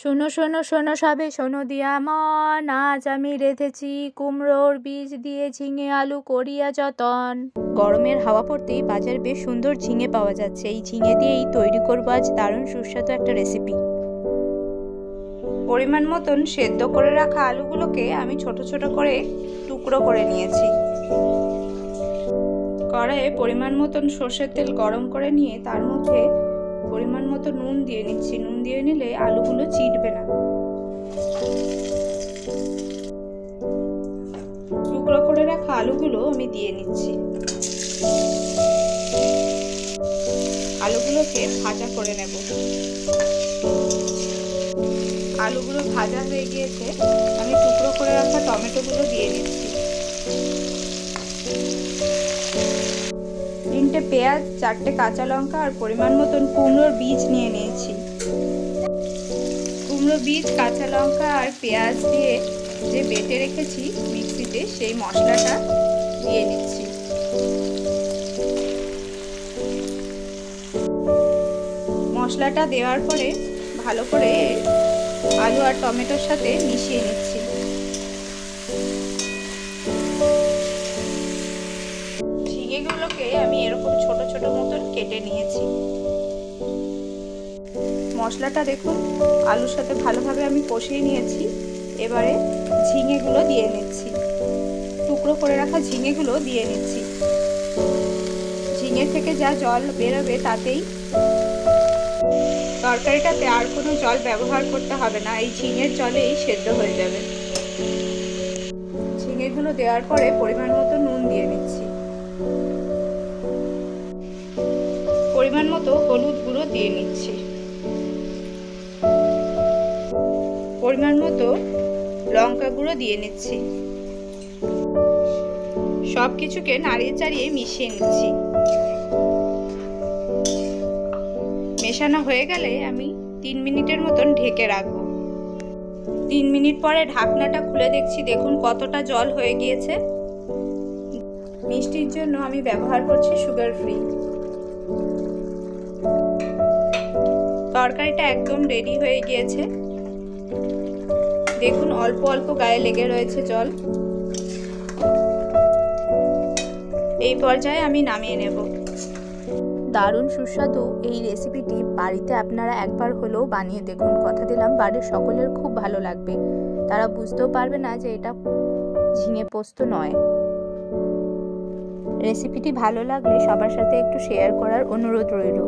শোনো শোনো শোনো সবে শোনো দিয়া মন, আজ আমি রেঁধেছি কুমড়োর বীজ দিয়ে ঝিঙে আলু করিয়া যতন। গরমের হাওয়া পড়তেই বাজারে বেশ সুন্দর ঝিঙে পাওয়া যাচ্ছে। এই ঝিঙে দিয়েই তৈরি করবো আজ দারুণ সুস্বাদু একটা রেসিপি। পরিমাণ মতন সেদ্ধ করে রাখা আলুগুলোকে আমি ছোট ছোট করে টুকরো করে নিয়েছি। কড়াইয়ে পরিমাণ মতন সর্ষের তেল গরম করে নিয়ে তার মধ্যে পরিমাণ মতো নুন দিয়ে নিচ্ছি। নুন দিয়ে নিলে আলুগুলো চিটবে না। টুকরো করে রাখা আলুগুলো আমি দিয়ে নিচ্ছি। আলুগুলোকে ভাজা করে নেব। আলুগুলো ভাজা হয়ে গিয়েছে, আমি টুকরো করে রাখা টমেটোগুলো দিয়ে নিচ্ছি। 3টে পেঁয়াজ, 4টে কাঁচা লঙ্কা আর পরিমাণ মতন কুমড়োর বীজ নিয়ে নিয়েছি। কুমড়ো বীজ, কাঁচা লঙ্কা আর পেঁয়াজ দিয়ে যে বেটে রেখেছি মিক্সিতে, সেই মশলাটা দিয়ে নিচ্ছি। মশলাটা দেওয়ার পরে ভালো করে আলু আর টমেটোর সাথে মিশিয়ে নিচ্ছি। ঝিঙেগুলোকে আমি এরকম ছোট ছোট মতন কেটে নিয়েছি। মশলাটা দেখুন আলুর সাথে ভালোভাবে আমি কষিয়ে নিয়েছি। এবারে ঝিঙেগুলো দিয়ে নিচ্ছি। টুকরো করে রাখা ঝিঙেগুলো দিয়ে নিচ্ছি। ঝিঙে থেকে যা জল বেরোবে তাতেই তরকারিটাতে আর কোনো জল ব্যবহার করতে হবে না, এই ঝিঙের জলেই সেদ্ধ হয়ে যাবে। ঝিঙেগুলো দেওয়ার পরে পরিমাণ মতো নুন দিয়ে নিচ্ছি। পরিমাণ মতো হলুদ গুঁড়ো দিয়ে নিচ্ছি। পরিমাণ মতো লঙ্কা গুঁড়ো দিয়ে নিচ্ছি। সব কিছুকে নাড়িয়ে চাড়িয়ে মিশিয়ে নিচ্ছি। মেশানো হয়ে গেলে আমি 3 মিনিটের মতন ঢেকে রাখবো। 3 মিনিট পরে ঢাকনাটা খুলে দেখছি, দেখুন কতটা জল হয়ে গিয়েছে। মিষ্টির জন্য আমি ব্যবহার করছি সুগার ফ্রি। তরকারিটা একদম রেডি হয়ে গিয়েছে। দেখুন অল্প অল্প গায়ে লেগে রয়েছে জল। এই পর্যায়ে আমি নামিয়ে নেব। দারুণ সুস্বাদু এই রেসিপিটি বাড়িতে আপনারা একবার হলেও বানিয়ে দেখুন। কথা দিলাম বাড়ির সকলের খুব ভালো লাগবে। তারা বুঝতেও পারবে না যে এটা ঝিঙে পোস্ত নয়। রেসিপিটি ভালো লাগলে সবার সাথে একটু শেয়ার করার অনুরোধ রইল।